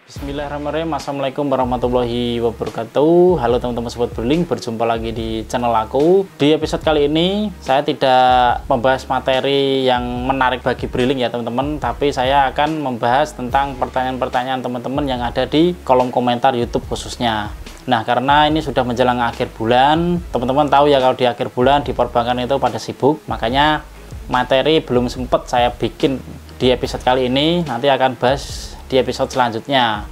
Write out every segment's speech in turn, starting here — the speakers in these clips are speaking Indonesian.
Bismillahirrahmanirrahim. Assalamualaikum warahmatullahi wabarakatuh. Halo teman-teman sobat Briling, berjumpa lagi di channel aku. Di episode kali ini saya tidak membahas materi yang menarik bagi Briling ya teman-teman, tapi saya akan membahas tentang pertanyaan-pertanyaan teman-teman yang ada di kolom komentar YouTube khususnya. Nah, karena ini sudah menjelang akhir bulan, teman-teman tahu ya kalau di akhir bulan di perbankan itu pada sibuk, makanya materi belum sempat saya bikin di episode kali ini, nanti akan bahas di episode selanjutnya.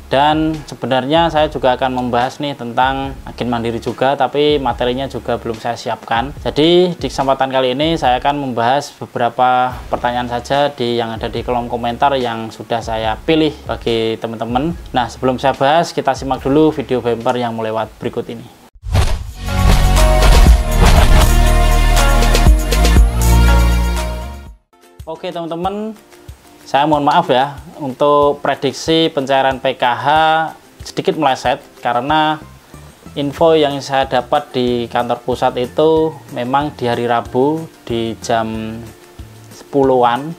Dan sebenarnya saya juga akan membahas nih tentang agen mandiri juga, tapi materinya juga belum saya siapkan. Jadi di kesempatan kali ini saya akan membahas beberapa pertanyaan saja yang ada di kolom komentar yang sudah saya pilih bagi teman-teman. Nah, sebelum saya bahas, kita simak dulu video bumper yang mau lewat berikut ini. Oke teman-teman, saya mohon maaf ya untuk prediksi pencairan PKH sedikit meleset karena info yang saya dapat di kantor pusat itu memang di hari Rabu di jam 10-an.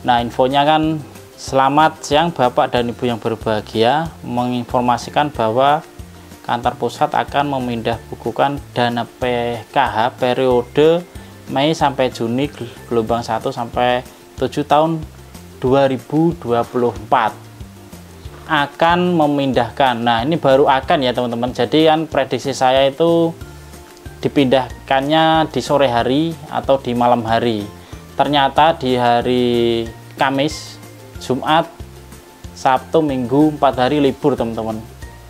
Nah, infonya kan selamat siang Bapak dan Ibu yang berbahagia, menginformasikan bahwa kantor pusat akan memindah bukukan dana PKH periode Mei sampai Juni gelombang 1 sampai 7 tahun 2024 akan memindahkan. Nah, ini baru akan ya teman-teman. Jadi kan prediksi saya itu dipindahkannya di sore hari atau di malam hari. Ternyata di hari Kamis, Jumat, Sabtu, Minggu 4 hari libur teman-teman.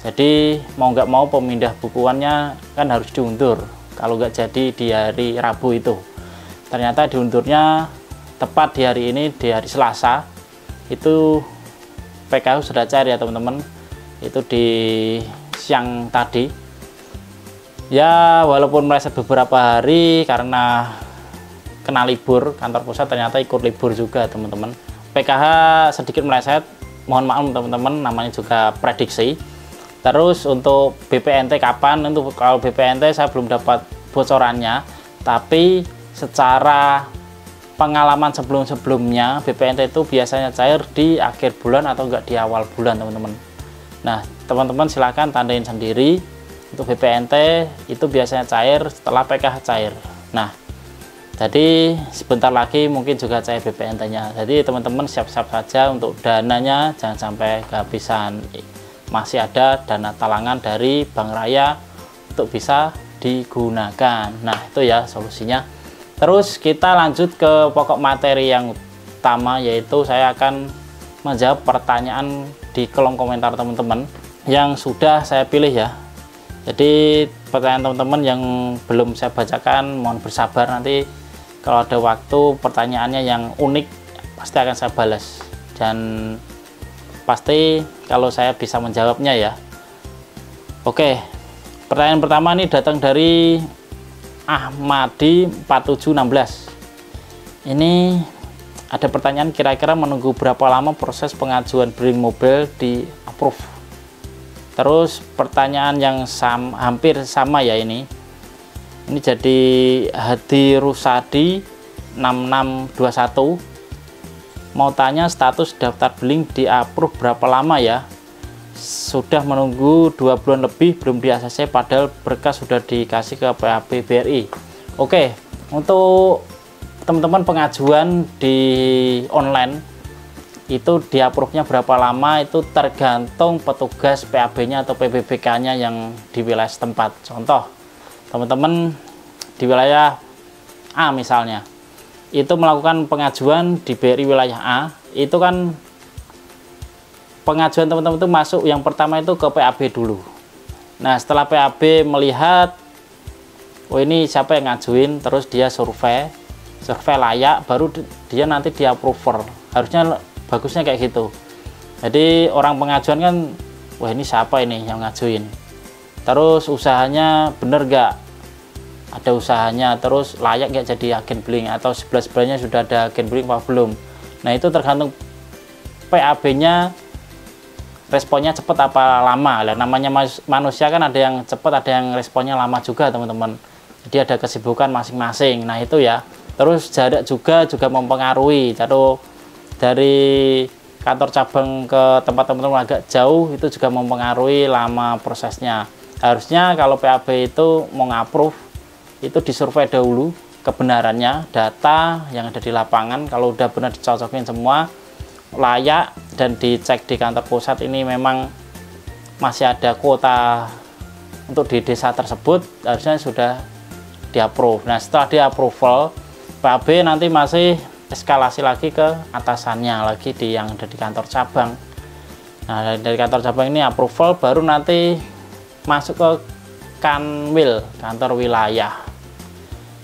Jadi mau nggak mau pemindah bukuannya kan harus diundur. Kalau nggak jadi di hari Rabu itu, ternyata diundurnya tepat di hari ini, di hari Selasa. Itu PKH sudah cair ya teman-teman, itu di siang tadi ya, walaupun meleset beberapa hari karena kena libur, kantor pusat ternyata ikut libur juga teman-teman. PKH sedikit meleset, mohon maaf teman-teman, namanya juga prediksi. Terus untuk BPNT kapan? Untuk kalau BPNT saya belum dapat bocorannya, tapi secara pengalaman sebelum-sebelumnya BPNT itu biasanya cair di akhir bulan atau enggak di awal bulan teman-teman. Nah, teman-teman silahkan tandain sendiri, untuk BPNT itu biasanya cair setelah PKH cair. Nah, jadi sebentar lagi mungkin juga cair BPNT-nya. Jadi teman-teman siap-siap saja untuk dananya, jangan sampai kehabisan. Masih ada dana talangan dari Bank Raya untuk bisa digunakan. Nah, itu ya solusinya. Terus kita lanjut ke pokok materi yang utama, yaitu saya akan menjawab pertanyaan di kolom komentar teman-teman yang sudah saya pilih ya. Jadi pertanyaan teman-teman yang belum saya bacakan mohon bersabar, nanti kalau ada waktu pertanyaannya yang unik pasti akan saya balas, dan pasti kalau saya bisa menjawabnya ya. Oke, pertanyaan pertama ini datang dari Ahmadi 4716. Ini ada pertanyaan, kira-kira menunggu berapa lama proses pengajuan Briling Mobile di approve. Terus pertanyaan yang hampir sama ya ini jadi Hadi Rusadi 6621 mau tanya status daftar Briling di approve berapa lama ya. Sudah menunggu 2 bulan lebih belum di ACC, padahal berkas sudah dikasih ke PAB BRI. Oke, untuk teman-teman pengajuan di online itu di approve-nya berapa lama itu tergantung petugas PAB-nya atau PBBK-nya yang di wilayah setempat. Contoh, teman-teman di wilayah A misalnya, itu melakukan pengajuan di BRI wilayah A, itu kan pengajuan teman-teman itu masuk yang pertama itu ke PAB dulu. Nah, setelah PAB melihat, oh ini siapa yang ngajuin, terus dia survei layak, baru dia nanti di approver. Harusnya bagusnya kayak gitu. Jadi orang pengajuan kan, wah ini siapa ini yang ngajuin, terus usahanya bener gak, ada usahanya, terus layak gak jadi agen Briling, atau sebelahnya sudah ada agen Briling apa belum. Nah, itu tergantung PAB-nya responnya cepat apa lama. Lah, namanya manusia kan ada yang cepat, ada yang responnya lama juga teman-teman. Jadi ada kesibukan masing-masing. Nah, itu ya. Terus jarak juga mempengaruhi. Dari kantor cabang ke tempat teman-teman agak jauh, itu juga mempengaruhi lama prosesnya. Harusnya kalau PAB itu mau ngapprove itu disurvei dahulu kebenarannya, data yang ada di lapangan. Kalau udah benar dicocokin semua layak dan dicek di kantor pusat ini memang masih ada kuota untuk di desa tersebut, harusnya sudah di-approve. Nah, setelah di-approval PAB nanti masih eskalasi lagi ke atasannya lagi yang ada di kantor cabang. Nah, dari kantor cabang ini approval, baru nanti masuk ke Kanwil, kantor wilayah.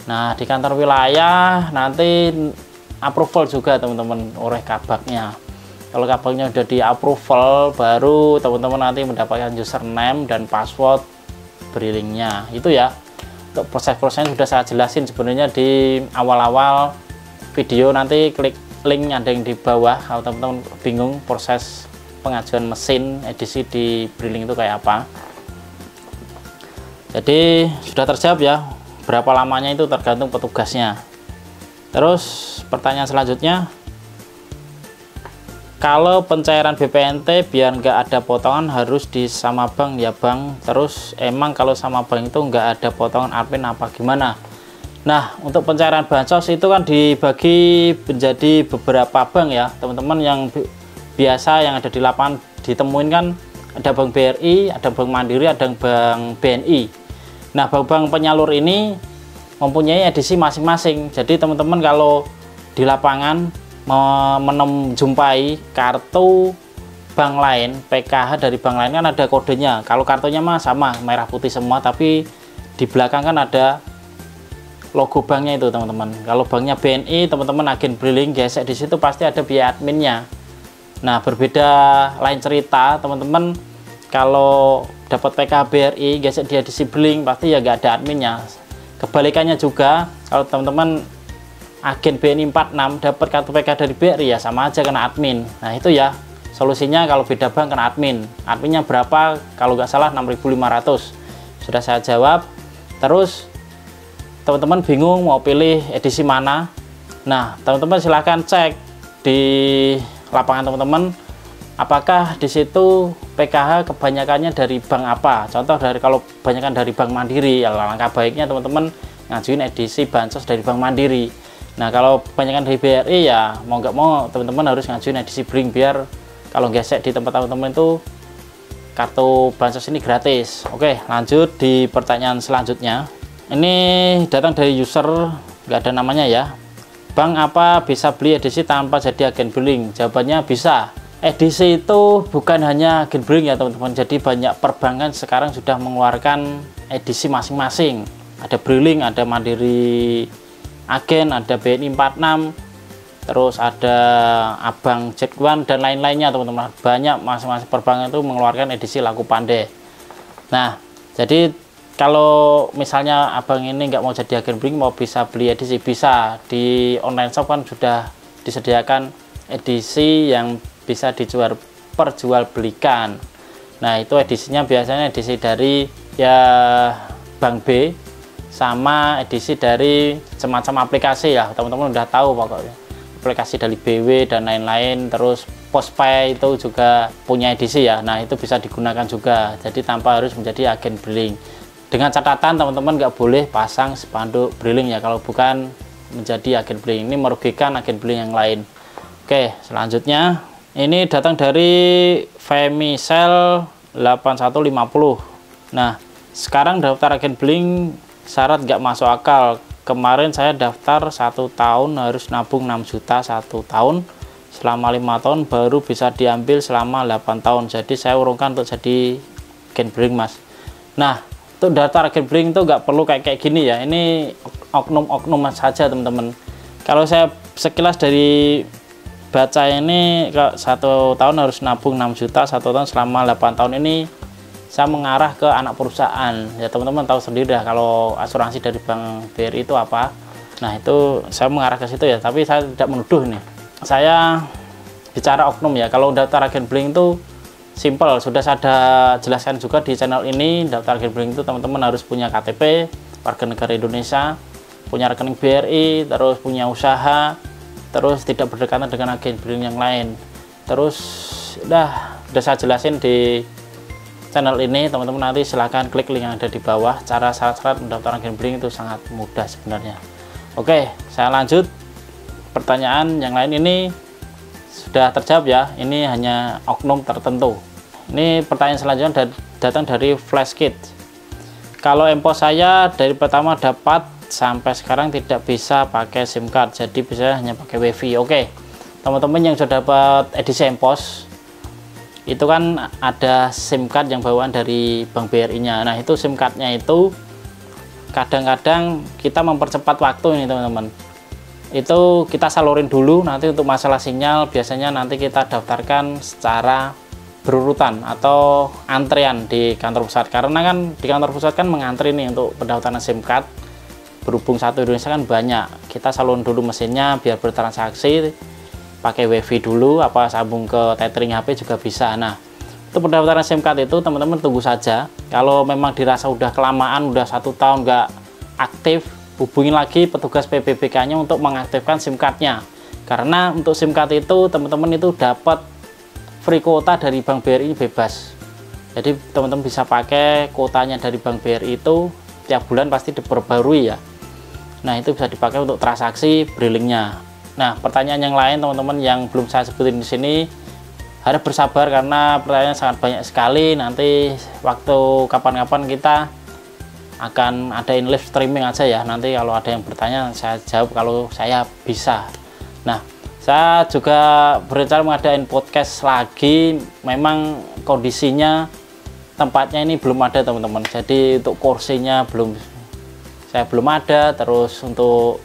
Nah, di kantor wilayah nanti approval juga teman-teman oleh kabaknya. Kalau kabaknya udah di approval, baru teman-teman nanti mendapatkan username dan password Briling-nya. Itu ya, untuk proses-prosesnya sudah saya jelasin sebenarnya di awal-awal video. Nanti klik link ada yang di bawah kalau teman-teman bingung proses pengajuan mesin edisi di Briling itu kayak apa. Jadi sudah terjawab ya, berapa lamanya itu tergantung petugasnya. Terus pertanyaan selanjutnya, kalau pencairan BPNT biar nggak ada potongan harus di sama bank ya bang. Terus emang kalau sama bank itu nggak ada potongan admin apa gimana? Nah, untuk pencairan bansos itu kan dibagi menjadi beberapa bank ya teman-teman. Yang biasa yang ada di lapangan ditemuin kan ada Bank BRI, ada Bank Mandiri, ada Bank BNI. Nah, bank-bank penyalur ini mempunyai edisi masing-masing. Jadi teman-teman kalau di lapangan menjumpai kartu bank lain, PKH dari bank lain kan ada kodenya. Kalau kartunya mah sama, merah putih semua, tapi di belakang kan ada logo banknya itu teman-teman. Kalau banknya BNI, teman-teman agen Briling gesek di situ pasti ada biaya adminnya. Nah, berbeda lain cerita teman-teman, kalau dapat PKH BRI gesek dia di Briling pasti ya nggak ada adminnya. Kebalikannya juga, kalau teman-teman agen BNI 46 dapat kartu PKH dari BRI ya sama aja kena admin. Nah, itu ya solusinya. Kalau beda bank kena admin. Adminnya berapa? Kalau nggak salah 6.500. Sudah saya jawab. Terus teman-teman bingung mau pilih edisi mana. Nah, teman-teman silahkan cek di lapangan teman-teman apakah di situ PKH kebanyakannya dari bank apa. Contoh dari kalau kebanyakan dari Bank Mandiri, ya langkah baiknya teman-teman ngajuin edisi bansos dari Bank Mandiri. Nah, kalau kebanyakan dari BRI ya mau nggak mau teman-teman harus ngajuin edisi Briling biar kalau gesek di tempat teman-teman itu kartu bansos ini gratis. Oke, lanjut di pertanyaan selanjutnya. Ini datang dari user nggak ada namanya ya. Bang, apa bisa beli edisi tanpa jadi agen Briling? Jawabannya bisa. Edisi itu bukan hanya agen Briling ya teman-teman. Jadi banyak perbankan sekarang sudah mengeluarkan edisi masing-masing. Ada Briling, ada Mandiri Agen, ada BNI 46, terus ada Abang Jet1 dan lain-lainnya teman-teman. Banyak masing-masing perbankan itu mengeluarkan edisi laku pandai. Nah, jadi kalau misalnya abang ini nggak mau jadi agen Briling, mau bisa beli edisi, bisa. Di online shop kan sudah disediakan edisi yang bisa perjualbelikan. Nah, itu edisinya biasanya edisi dari ya Bank B sama edisi dari semacam aplikasi ya. Teman-teman udah tahu pokoknya. Aplikasi dari BW dan lain-lain. Terus Postpay itu juga punya edisi ya. Nah, itu bisa digunakan juga. Jadi tanpa harus menjadi agen Briling. Dengan catatan teman-teman nggak boleh pasang spanduk Briling ya kalau bukan menjadi agen Briling. Ini merugikan agen Briling yang lain. Oke, selanjutnya ini datang dari Femisel 8150. Nah, sekarang daftar agen Briling syarat nggak masuk akal. Kemarin saya daftar 1 tahun harus nabung 6 juta 1 tahun. Selama 5 tahun baru bisa diambil selama 8 tahun. Jadi saya urungkan untuk jadi agen Briling, Mas. Nah, untuk daftar agen Briling itu nggak perlu kayak gini ya. Ini oknum-oknum saja teman-teman. Kalau saya sekilas dari baca ini, ke 1 tahun harus nabung 6 juta 1 tahun selama 8 tahun ini, saya mengarah ke anak perusahaan ya. Teman-teman tahu sendiri ya kalau asuransi dari Bank BRI itu apa. Nah, itu saya mengarah ke situ ya, tapi saya tidak menuduh nih. Saya bicara oknum ya. Kalau daftar agen Briling itu simple, sudah saya jelaskan juga di channel ini. Daftar agen Briling itu teman-teman harus punya KTP warga negara Indonesia, punya rekening BRI, terus punya usaha, terus tidak berdekatan dengan agen Briling yang lain. terus udah saya jelasin di channel ini teman-teman. Nanti silahkan klik link yang ada di bawah. Cara syarat-syarat mendaftarkan gambling itu sangat mudah sebenarnya. Oke, saya lanjut. Pertanyaan yang lain ini sudah terjawab ya, ini hanya oknum tertentu. Ini pertanyaan selanjutnya datang dari Flash Kit. Kalau empos saya dari pertama dapat sampai sekarang tidak bisa pakai SIM card, jadi bisa hanya pakai WiFi. Oke, teman-teman yang sudah dapat edisi empos itu kan ada SIM card yang bawaan dari Bank BRI nya. Nah itu SIM cardnya itu kadang-kadang kita mempercepat waktu ini teman-teman, itu kita salurin dulu. Nanti untuk masalah sinyal biasanya nanti kita daftarkan secara berurutan atau antrean di kantor pusat, karena kan di kantor pusat kan mengantri nih untuk pendaftaran SIM card. Berhubung satu Indonesia kan banyak, kita salurin dulu mesinnya biar bertransaksi, pakai WiFi dulu, apa sambung ke tethering HP juga bisa. Nah untuk pendaftaran SIM card itu teman-teman tunggu saja. Kalau memang dirasa udah kelamaan, udah 1 tahun nggak aktif, hubungi lagi petugas PBBK nya untuk mengaktifkan SIM cardnya. Karena untuk SIM card itu teman-teman itu dapat free kuota dari Bank BRI bebas. Jadi teman-teman bisa pakai kuotanya dari Bank BRI itu tiap bulan pasti diperbarui ya. Nah itu bisa dipakai untuk transaksi brillingnya. Nah pertanyaan yang lain teman-teman yang belum saya sebutin di sini, harap bersabar karena pertanyaan sangat banyak sekali. Nanti waktu kapan-kapan kita akan adain live streaming aja ya. Nanti kalau ada yang bertanya saya jawab kalau saya bisa. Nah saya juga berencana mengadain podcast lagi. Memang kondisinya tempatnya ini belum ada teman-teman, jadi untuk kursinya saya belum ada, terus untuk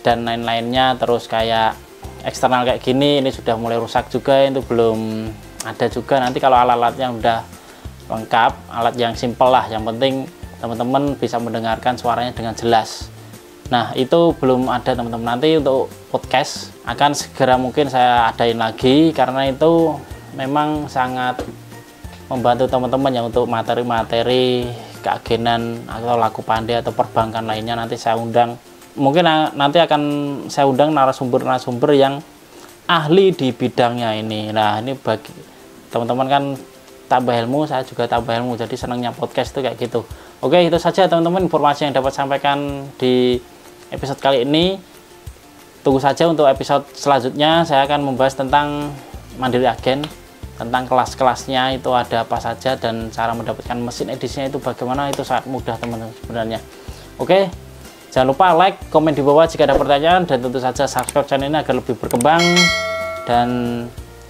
dan lain-lainnya, terus kayak eksternal kayak gini ini sudah mulai rusak juga, itu belum ada juga. Nanti kalau alat-alatnya udah lengkap, alat yang simple lah, yang penting teman-teman bisa mendengarkan suaranya dengan jelas. Nah itu belum ada teman-teman. Nanti untuk podcast akan segera mungkin saya adain lagi, karena itu memang sangat membantu teman-teman ya untuk materi-materi keagenan atau laku pandai atau perbankan lainnya. Nanti saya undang, mungkin nanti akan saya undang narasumber-narasumber yang ahli di bidangnya ini. Nah ini bagi teman-teman kan tambah ilmu, saya juga tambah ilmu, jadi senangnya podcast itu kayak gitu. Oke, itu saja teman-teman informasi yang dapat sampaikan di episode kali ini. Tunggu saja untuk episode selanjutnya, saya akan membahas tentang Mandiri Agen, tentang kelas-kelasnya itu ada apa saja, dan cara mendapatkan mesin edisinya itu bagaimana. Itu sangat mudah teman-teman sebenarnya. Oke, jangan lupa like, komen di bawah jika ada pertanyaan, dan tentu saja subscribe channel ini agar lebih berkembang. Dan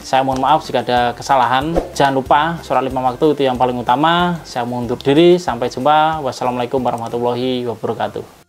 saya mohon maaf jika ada kesalahan. Jangan lupa sholat 5 waktu itu yang paling utama. Saya mundur diri, sampai jumpa. Wassalamualaikum warahmatullahi wabarakatuh.